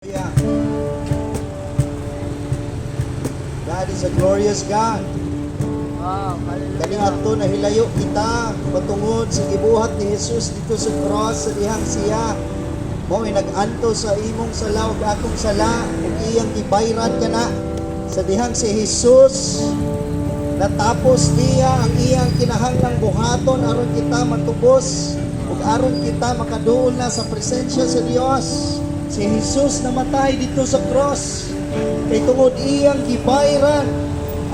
Hallelujah. God is a glorious God. Wow, hallelujah. Kani ato nahilayo kita patungod sa gibuhat ni Jesus dito sa cross sa dihang siya. Mao ay nag-anto sa imong sala ug akong sala ug iyang gibayran kana sa dihang si Jesus. Natapos niya ang iyang kinahanglang buhaton aron kita matubos ug aron kita makaduol na sa presensya sa Dios. Si Jesus namatay dito sa cross kay tungod iyang gibayran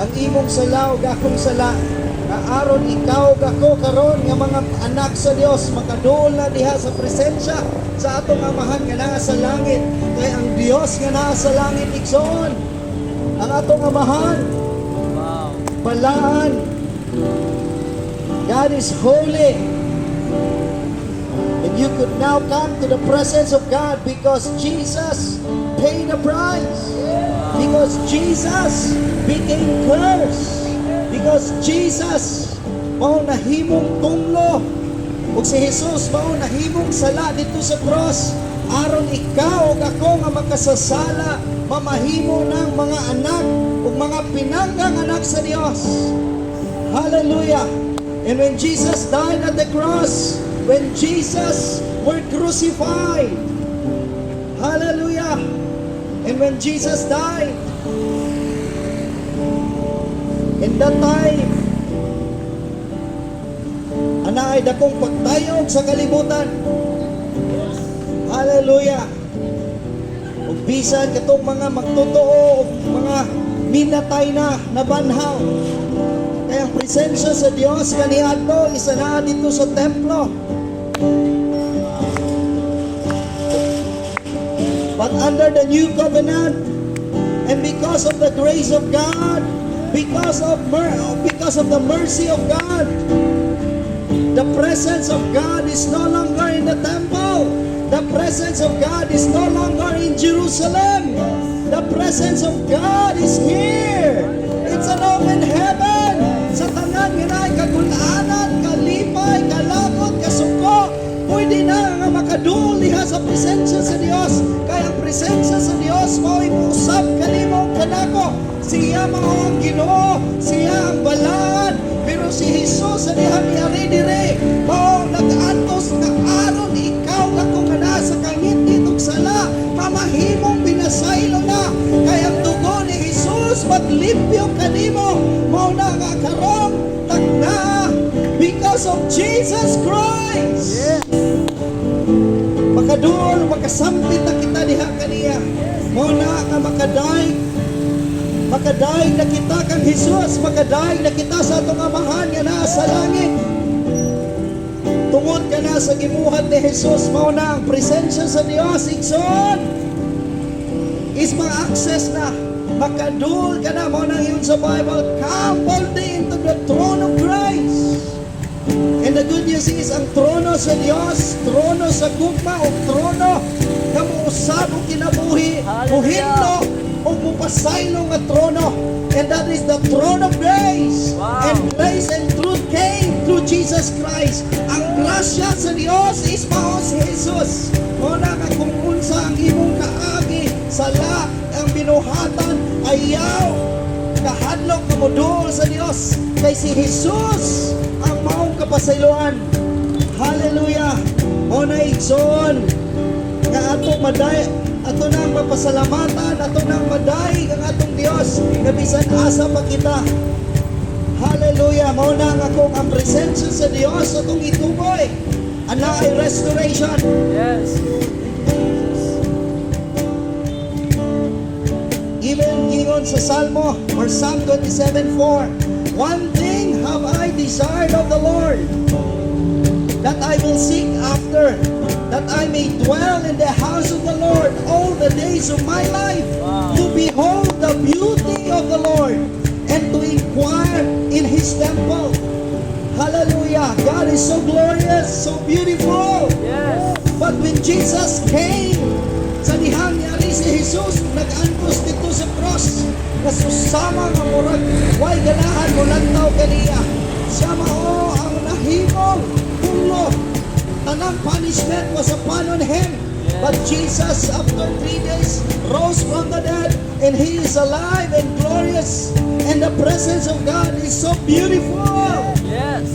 ang imong sala ug akong sala na aron ikaw ug ako karon nga mga anak sa Dios makaduol na diha sa presensya sa atong amahan nga naa sa langit. Kay ang Dios nga naa sa langit igsoon ang atong amahan. Wow. Balaan. God is holy. And you could now come to the presence of God because Jesus paid the price. Because Jesus became curse. Because Jesus mao nahimong tunglo. Ug si Jesus mao nahimong sala dito sa cross aron ikaw ug ako nga makasasala mamahimo ng mga anak ug mga pinanggang anak sa Dios. Hallelujah. And when Jesus died at the cross, when Jesus were crucified, hallelujah. And when Jesus died, in that time, ana ay dakong pagtayog sa kalibutan. Hallelujah. Ug bisan katong mga magtotoo ug mga minatay na nabanhaw. Kaya ang presensya sa Dios kaniadto isa na dito sa templo. But under the new covenant, and because of the grace of God, because of the mercy of God, the presence of God is no longer in the temple. The presence of God is no longer in Jerusalem. The presence of God is here. It's an open heaven. Sa tanan nga naay kagulanan, kalipay, kalakot, kasuko, pwede na nga makaduol diha sa presensya sa Dios. Kaya ang presensya sa Dios mao'y usab kanimo kanako. Siya mao ang Ginoo, siya ang balaan. Pero si Jesus sa dihang yari dire, mao nag-antos nga aron ikaw akong ana sa kangit ditong sala, mamahimong binasaylo na. Kaya ang dugo ni Jesus maglimpyo kanimo, mao na nga karong tagna because of Jesus Christ. Yeah. Makaduol, makasampit na kita diha kaniya. Mao na nga makadaig na kita kang Jesus, makadaig na kita sa atong amahan nga naa sa langit. Tungod ka na sa gibuhat ni Jesus, mao na ang presensya sa Dios igsoon. Is ma-access na, makaduol ka na, mao na yun sa Bible, come boldly into the throne of Christ. And the good news is, ang trono sa Dios, trono sa gugma o trono na muusab o kinabuhi, muhinlo o mupasaylo nga trono. And that is the throne of grace. Wow. And grace and truth came through Jesus Christ. Ang grasya sa Dios is mao si Jesus. Muna ka kung unsa ang imong kaagi, sala, ang binuhatan, ayaw, kahadlok ka moduol sa Dios. Kay si Jesus ang maong kapasayloan. Hallelujah. Muna igsoon nga ato maday, ato nang mapasalamatan, ato nang maday ang atong Dios nga bisan asa pa kita. Hallelujah. Mao na nga kung ang presensya sa Dios atong ituboy, ana ay restoration. Yes. Even ingon sa Salmo or Psalm 27:4, one thing have I desired of the Lord, that I will seek after, that I may dwell in the house of the Lord all the days of my life, Wow. to behold the beauty of the Lord and to inquire in His temple. Hallelujah. God is so glorious, so beautiful. Yes. But when Jesus came, sa dihang yari si Jesus, nag-antos dito sa cross, kasusama nga murag, way ganahan mo lantaw kaniya. Siya mao ang nahimong pulo. Tanang punishment was upon on Him. But Jesus, after 3 days, rose from the dead, and He is alive and glorious. And the presence of God is so beautiful. Yes.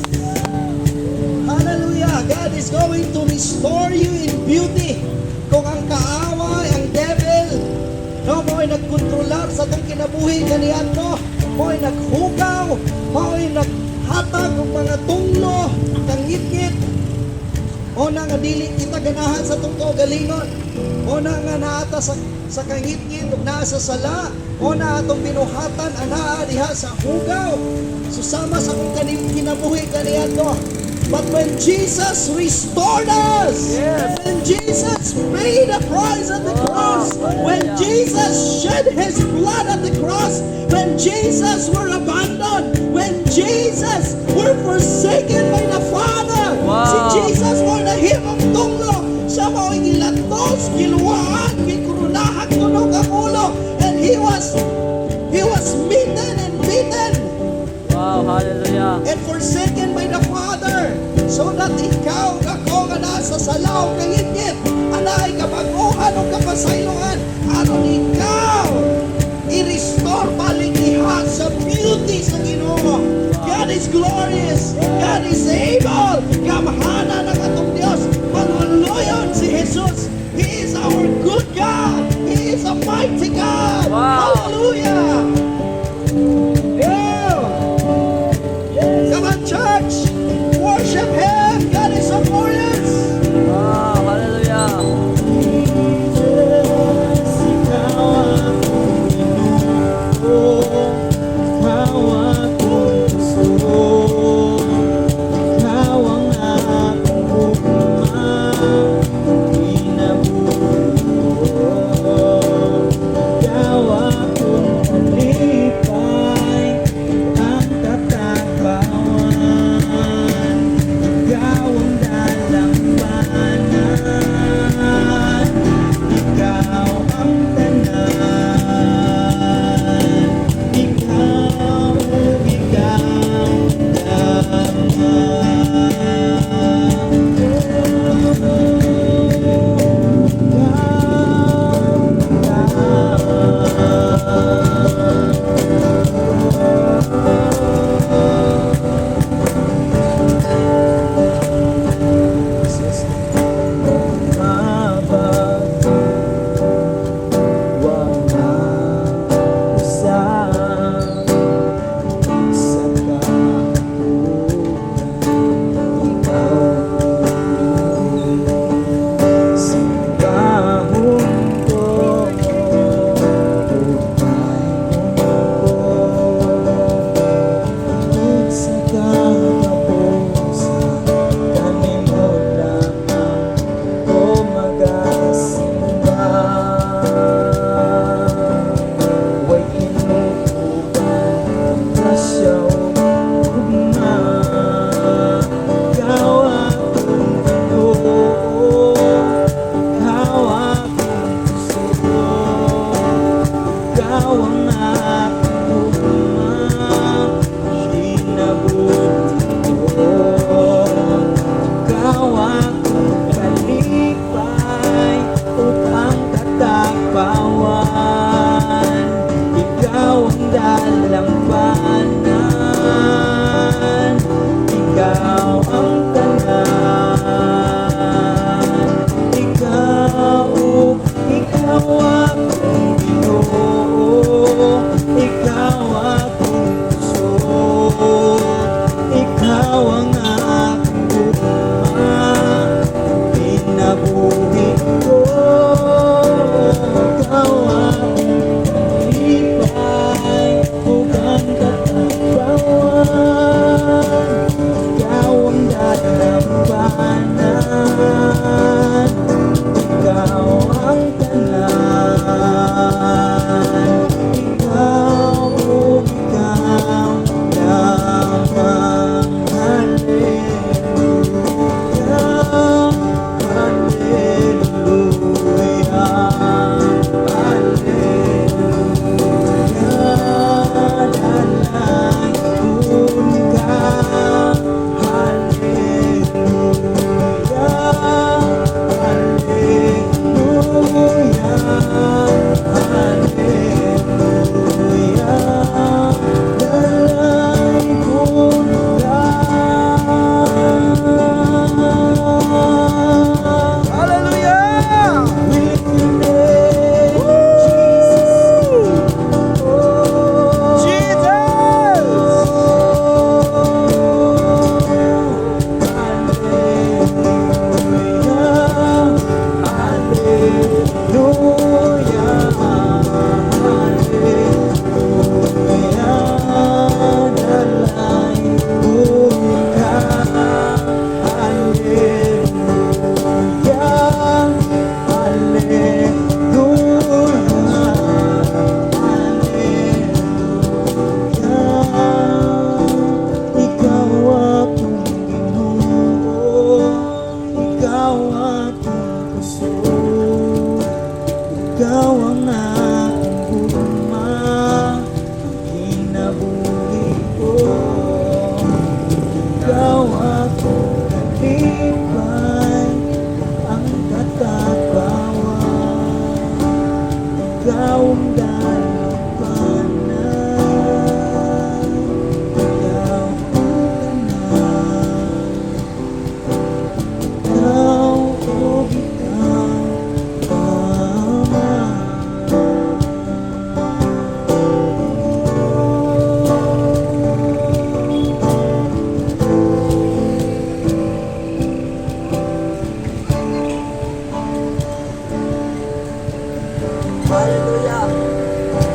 Hallelujah! God is going to restore you in beauty. Kung ang kaaway, ang devil, no, mo'y nagkontrolar sa itong kinabuhi ganiyan mo, mo'y naghugaw, mo'y naghatag ng mga tunglo, kangit-ngit, o na nga dili kita ganahan sa itong kaugalingon, o na nga naata sa kangit-ngit, o na sa sala, o na atong binuhatan, anaa diha sa hugaw, susama sa kong kinabuhi ganiyan mo. But when Jesus restored us, Yes. when Jesus paid the price at the cross, when Jesus shed His blood at the cross, when Jesus were abandoned, when Jesus were forsaken by the Father, Wow. si Jesus mo nahimong tunglo, siya mo gilatos, giluwaan, gikurunahan tunog ang ulo, and He was beaten and beaten Wow, hallelujah. and forsaken by the Father, so that ikaw, ako nga nasa salaw kangit-ngit, anay kabaguhan o kapasaylohan, aron ikaw i-restore balik diha sa beauty sa Ginoo. God is glorious, God is able, kamahana ng atong Dios, manuluyon si Jesus. He is our good God, He is a mighty God. Wow. Hallelujah. Yeah. Come on, church. Worship Him. God is so glorious. Wow, hallelujah. Ikaw aking gugma, ang kinabuhi ko.